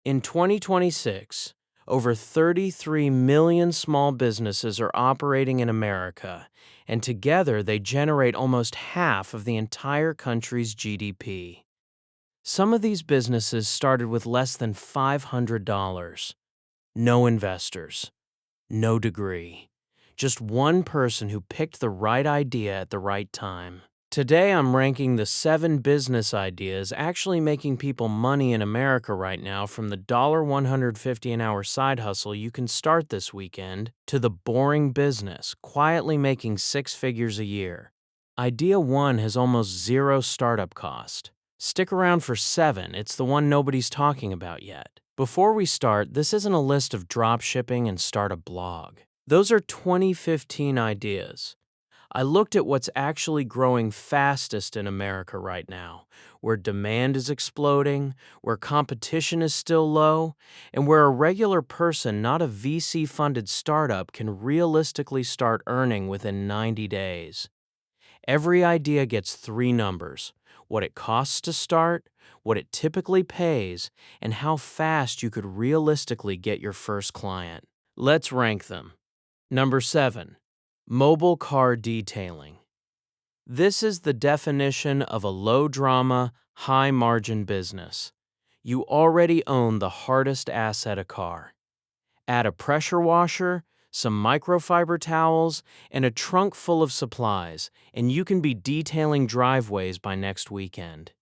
In 2026, over 33 million small businesses are operating in America, and together they generate almost half of the entire country's GDP. Some of these businesses started with less than $500. No investors, no degree, just one person who picked the right idea at the right time. Today, I'm ranking the 7 business ideas actually making people money in America right now, from the $150 an hour side hustle you can start this weekend to the boring business quietly making 6 figures a year. Idea 1 has almost zero startup cost. Stick around for 7, it's the one nobody's talking about yet. Before we start, this isn't a list of dropshipping and start a blog. Those are 2015 ideas. I looked at what's actually growing fastest in America right now, where demand is exploding, where competition is still low, and where a regular person, not a VC-funded startup, can realistically start earning within 90 days. Every idea gets 3 numbers: what it costs to start, what it typically pays, and how fast you could realistically get your first client. Let's rank them. Number 7. Mobile car detailing. This is the definition of a low-drama, high-margin business. You already own the hardest asset, a car. Add a pressure washer, some microfiber towels, and a trunk full of supplies, and you can be detailing driveways by next weekend.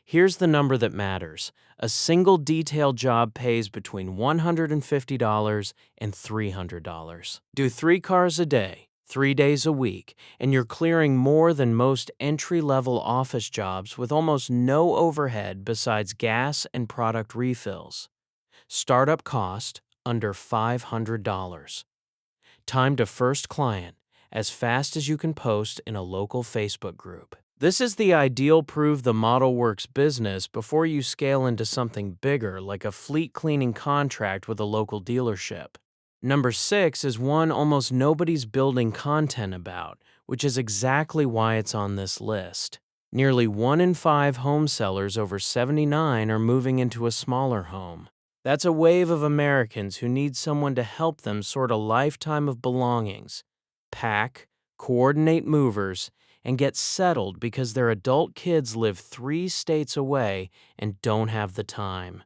Here's the number that matters. A single detail job pays between $150 and $300. Do 3 cars a day, 3 days a week, and you're clearing more than most entry-level office jobs with almost no overhead besides gas and product refills. Startup cost under $500. Time to first client, as fast as you can post in a local Facebook group. This is the ideal prove the model works business before you scale into something bigger like a fleet cleaning contract with a local dealership. Number 6 is one almost nobody's building content about, which is exactly why it's on this list. Nearly 1 in 5 home sellers over 79 are moving into a smaller home. That's a wave of Americans who need someone to help them sort a lifetime of belongings, pack, coordinate movers, and get settled because their adult kids live 3 states away and don't have the time.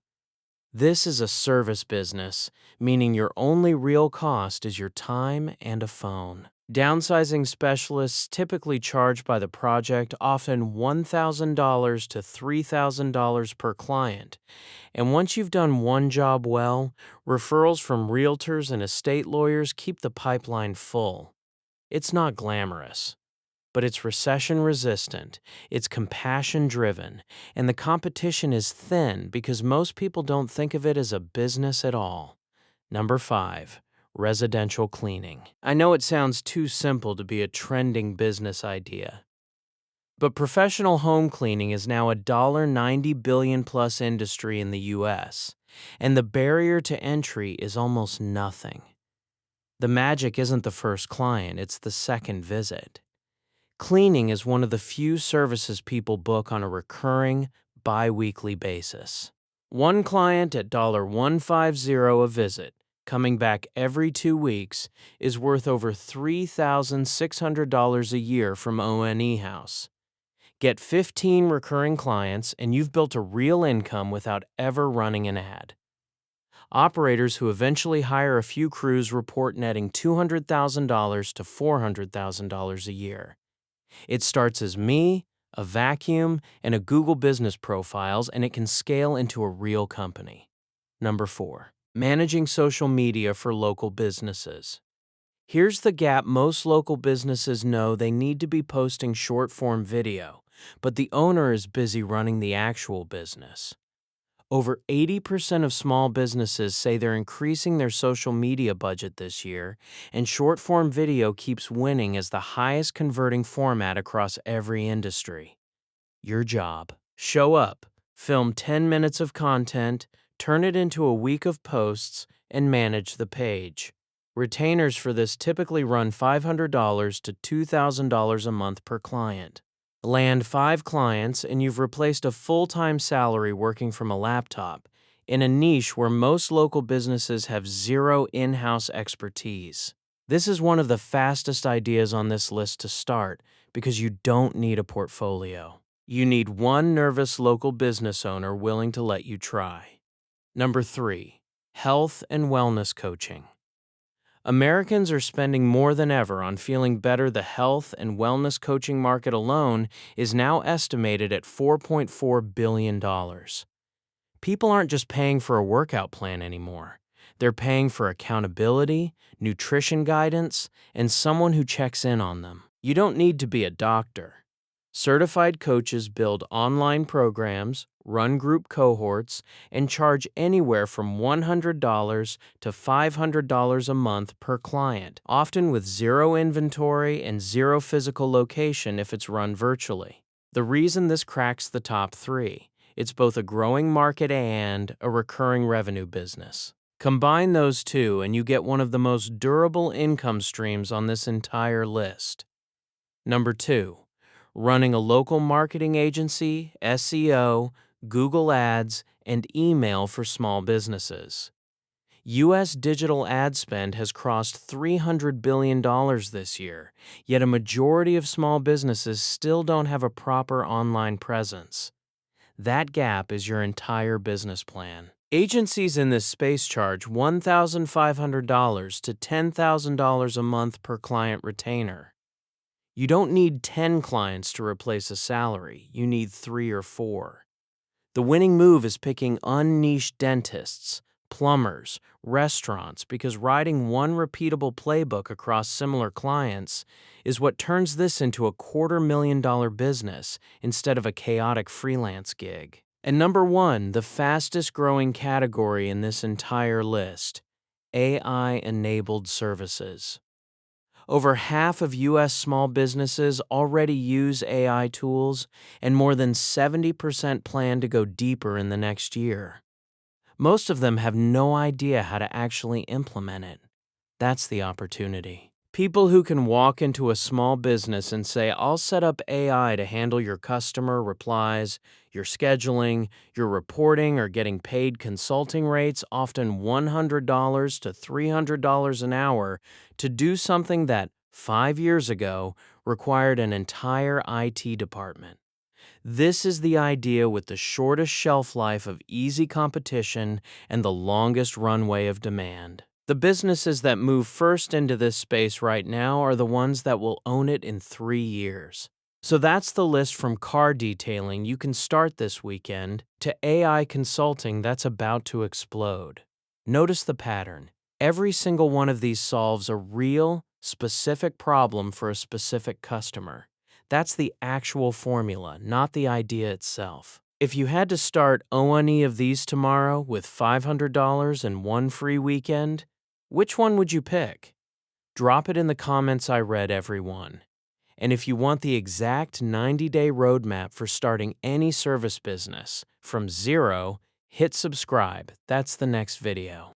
This is a service business, meaning your only real cost is your time and a phone. Downsizing specialists typically charge by the project, often $1,000 to $3,000 per client. And once you've done one job well, referrals from realtors and estate lawyers keep the pipeline full. It's not glamorous, but it's recession-resistant, it's compassion-driven, and the competition is thin because most people don't think of it as a business at all. Number 5. Residential cleaning. I know it sounds too simple to be a trending business idea, but professional home cleaning is now a $90 billion plus industry in the US, and the barrier to entry is almost nothing. The magic isn't the first client, it's the second visit. Cleaning is one of the few services people book on a recurring, bi-weekly basis. One client at $150 a visit, coming back every 2 weeks, is worth over $3,600 a year from O&E House. Get 15 recurring clients and you've built a real income without ever running an ad. Operators who eventually hire a few crews report netting $200,000 to $400,000 a year. It starts as me, a vacuum, and a Google business profiles, and it can scale into a real company. Number 4. Managing social media for local businesses. Here's the gap: most local businesses know they need to be posting short-form video, but the owner is busy running the actual business. Over 80% of small businesses say they're increasing their social media budget this year, and short-form video keeps winning as the highest converting format across every industry. Your job: show up, film 10 minutes of content, turn it into a week of posts, and manage the page. Retainers for this typically run $500 to $2,000 a month per client. Land 5 clients and you've replaced a full-time salary working from a laptop, in a niche where most local businesses have zero in-house expertise. This is one of the fastest ideas on this list to start because you don't need a portfolio. You need one nervous local business owner willing to let you try. Number 3, health and wellness coaching. Americans are spending more than ever on feeling better. The health and wellness coaching market alone is now estimated at $4.4 billion. People aren't just paying for a workout plan anymore. They're paying for accountability, nutrition guidance, and someone who checks in on them. You don't need to be a doctor. Certified coaches build online programs, run group cohorts, and charge anywhere from $100 to $500 a month per client, often with zero inventory and zero physical location if it's run virtually. The reason this cracks the top 3: it's both a growing market and a recurring revenue business. Combine those two and you get one of the most durable income streams on this entire list. Number 2, running a local marketing agency, SEO, Google Ads, and email for small businesses. U.S. digital ad spend has crossed $300 billion this year, yet a majority of small businesses still don't have a proper online presence. That gap is your entire business plan. Agencies in this space charge $1,500 to $10,000 a month per client retainer. You don't need 10 clients to replace a salary, you need 3 or 4. The winning move is picking unniched dentists, plumbers, restaurants, because riding one repeatable playbook across similar clients is what turns this into a $250,000 business instead of a chaotic freelance gig. And number 1, the fastest growing category in this entire list: AI-enabled services. Over half of U.S. small businesses already use AI tools, and more than 70% plan to go deeper in the next year. Most of them have no idea how to actually implement it. That's the opportunity. People who can walk into a small business and say, "I'll set up AI to handle your customer replies, your scheduling, your reporting," or getting paid consulting rates, often $100 to $300 an hour, to do something that 5 years ago required an entire IT department. This is the idea with the shortest shelf life of easy competition and the longest runway of demand. The businesses that move first into this space right now are the ones that will own it in 3 years. So that's the list from car detailing you can start this weekend to AI consulting that's about to explode. Notice the pattern. Every single one of these solves a real, specific problem for a specific customer. That's the actual formula, not the idea itself. If you had to start any of these tomorrow with $500 and one free weekend, which one would you pick? Drop it in the comments. I read every one. And if you want the exact 90-day roadmap for starting any service business from zero, hit subscribe. That's the next video.